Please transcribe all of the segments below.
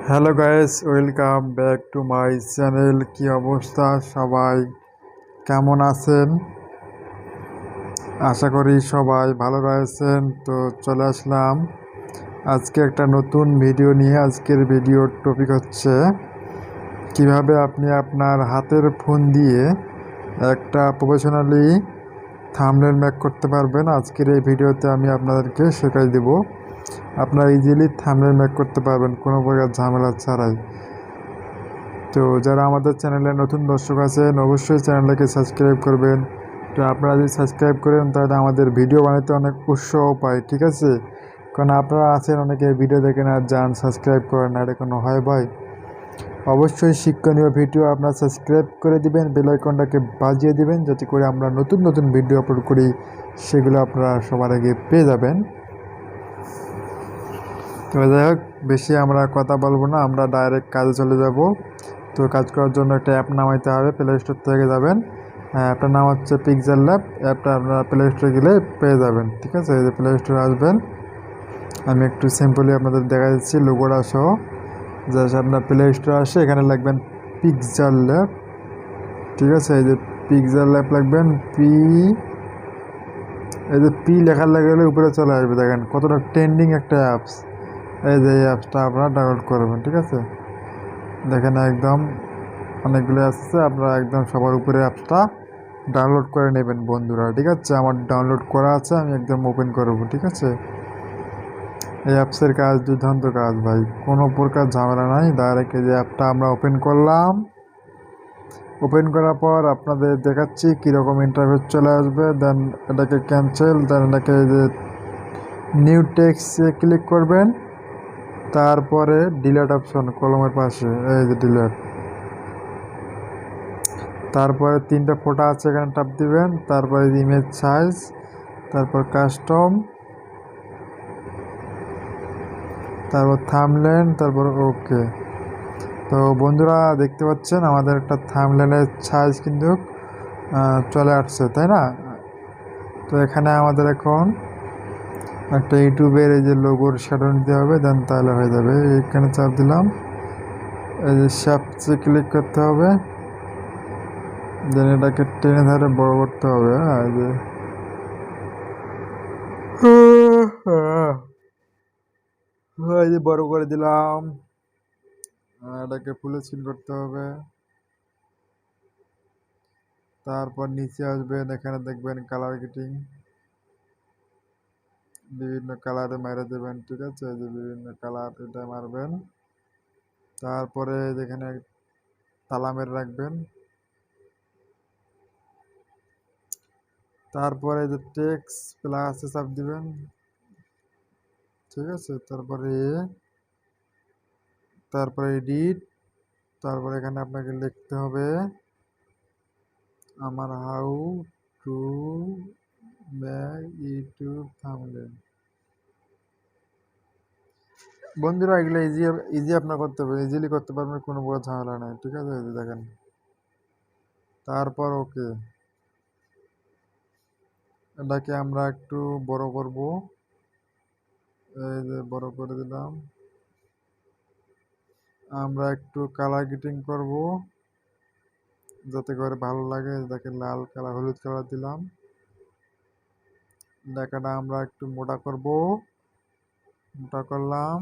Hello guys, welcome back to my channel. কি অবস্থা সবাই, কেমন আছেন? আশা করি সবাই ভালো রয়েছেন। তো চলে আসলাম আজকে একটা নতুন ভিডিও নিয়ে। আজকের ভিডিওর টপিক হচ্ছে কিভাবে আপনি আপনার হাতের ফোন দিয়ে একটা প্রফেশনালি থাম্বনেল মেক করতে পারবেন। আজকের এই ভিডিওতে আমি আপনাদেরকে শেখাই দেব। আপনারা ইজিলি থাম্বনেল মেক করতে পারবেন কোনো প্রকার ঝামেলা ছাড়াই। তো যারা আমাদের চ্যানেলে নতুন দর্শক আছেন অবশ্যই চ্যানেলটাকে সাবস্ক্রাইব করবেন। তো আপনারা যদি সাবস্ক্রাইব করেন তাহলে আমাদের ভিডিও বানাতে অনেক উৎসাহ পায়, ঠিক আছে? কারণ আপনারা আছেন অনেকে ভিডিও দেখেন আর যান সাবস্ক্রাইব করেন না, এটা কোনো হয় ভাই? অবশ্যই শিক্ষণীয় ভিডিও আপনারা সাবস্ক্রাইব করে দিবেন, বেল আইকনটাকে বাজিয়ে দিবেন যাতে করে আমরা নতুন নতুন ভিডিও আপলোড করি সেগুলো আপনারা সবার আগে পেয়ে যাবেন। তো যাই হোক, বেশি আমরা কথা বলবো না, আমরা ডাইরেক্ট কাজে চলে যাব। তো কাজ করার জন্য একটা অ্যাপ নামাইতে হবে, প্লে স্টোর থেকে যাবেন। অ্যাপটার নাম হচ্ছে পিক্সেল ল্যাব। অ্যাপটা আপনারা প্লে স্টোরে গেলে পেয়ে যাবেন, ঠিক আছে? এই যে প্লে স্টোরে আসবেন, আমি একটু সিম্পলি আপনাদের দেখা দিচ্ছি লোগোটা সহ। জাস্ট আপনার প্লে স্টোরে আসে এখানে লিখবেন পিক্সেল ল্যাব, ঠিক আছে? এই যে পিক্সেল ল্যাব লিখবেন, এই যে পি লেখার লাগলে উপরে চলে আসবে, দেখেন কতটা ট্রেন্ডিং একটা অ্যাপস। এই যে এই অ্যাপসটা আপনারা ডাউনলোড করবেন, ঠিক আছে? দেখেন একদম অনেকগুলো আছে, আপনারা একদম সবার উপরে অ্যাপসটা ডাউনলোড করে নেবেন বন্ধুরা, ঠিক আছে? আমার ডাউনলোড করা আছে, আমি একদম ওপেন করব, ঠিক আছে? এই অ্যাপসের কাজ দুর্দান্ত কাজ ভাই, কোনো প্রকার ঝামেলা নাই। ডাইরেক্ট এই যে অ্যাপটা আমরা ওপেন করলাম, ওপেন করার পর আপনাদের দেখাচ্ছি কীরকম ইন্টারফেস চলে আসবে। দেন এটাকে ক্যান্সেল, দেন এটাকে এই যে নিউ টেক্সটে ক্লিক করবেন, তারপরে ডিলেট অপশন কলমের পাশে, এই যে ডিলেট, তারপরে তিনটা ফোটো আছে এখানে টাপ দিবেন, তারপরে ইমেজ সাইজ, তারপর কাস্টম, তারপর থাম্বনেল, তারপর ওকে। তো বন্ধুরা দেখতে পাচ্ছেন আমাদের একটা থাম্বনেলের সাইজ কিন্তু চলে আসছে, তাই না? তো এখানে আমাদের এখন একটা ইউটিউবের এই যে লোগোর শ্যাডো নিতে হবে, দেন তাহলে হয়ে যাবে। এখানে চাপ দিলাম, এই যে শ্যাপসে ক্লিক করতে হবে, দেন এটাকে টেনে ধরে বড় করতে হবে। হ্যাঁ, এই যে এই যে বড় করে দিলাম, এটাকে ফুল স্ক্রিন করতে হবে। তারপর নিচে আসবেন, এখানে দেখবেন কালার গ্রেডিং, বিভিন্ন কালারে মেরে দেবেন, ঠিক আছে? এই যে বিভিন্ন কালার এটা মারবেন। তারপরে যেখানে তালা মেরে রাখবেন, তারপরে যে টেক্সট প্লাসে চাপ দিবেন, ঠিক আছে? তারপরে এডিট, তারপরে এখানে আপনাকে লিখতে হবে আমার how to make YouTube thumbnail. বন্ধুরা এগুলো ইজি আপনার করতে পারবেন, ইজিলি করতে পারবেন, কোনো বড় ঝামেলা নেই, ঠিক আছে? এই যে দেখেন, তারপর ওকে, এটাকে আমরা একটু বড় করব, এই যে বড় করে দিলাম। আমরা একটু কালার গ্রেডিং করব যাতে করে ভালো লাগে, দেখেন লাল কালার, হলুদ কালার দিলাম। লেখাটা আমরা একটু মোটা করব, মোটা করলাম।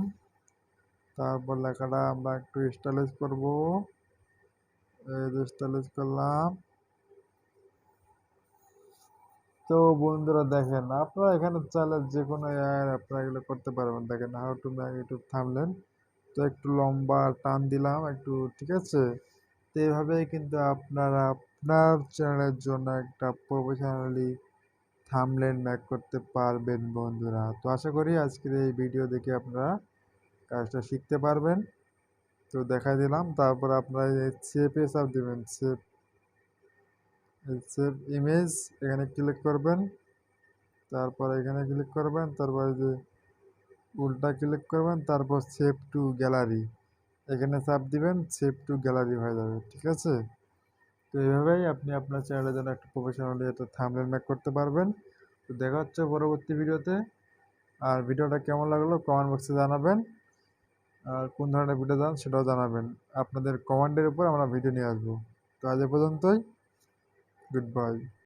তারপর লেখাটা আমরা একটু স্টাইলিশ করব, এই যে স্টাইলিশ করলাম। তো বন্ধুরা দেখেন, আপনারা এখানে চাইলে যে কোনো আপনারা এগুলো করতে পারবেন। দেখেন how to make YouTube thumbnail, তো একটু লম্বা টান দিলাম একটু, ঠিক আছে? তো এইভাবেই কিন্তু আপনারা আপনার চ্যানেলের জন্য একটা প্রফেশনালি থাম্বনেল মেক করতে পারবেন বন্ধুরা। তো আশা করি আজকের এই ভিডিও দেখে আপনারা কাজটা শিখতে পারবেন। তো দেখাই দিলাম, তারপর আপনারা সেভে চাপ দেবেন, সেভ ইমেজ, এখানে ক্লিক করবেন, তারপর এখানে ক্লিক করবেন, তারপর যে উল্টা ক্লিক করবেন, তারপর সেভ টু গ্যালারি, এখানে চাপ দিবেন, সেভ টু গ্যালারি হয়ে যাবে, ঠিক আছে? তো এইভাবেই আপনি আপনার চ্যানেলের জন্য একটা প্রফেশনালি একটা থাম্বনেল মেক করতে পারবেন। তো দেখা হচ্ছে পরবর্তী ভিডিওতে। আর ভিডিওটা কেমন লাগলো কমেন্ট বক্সে জানাবেন। আর কোন ধরনের ভিডিও চান সেটাও জানাবেন। আপনাদের কমান্ডের উপর আমরা ভিডিও নিয়ে আসবো। তো আজ এ পর্যন্তই। Good bye.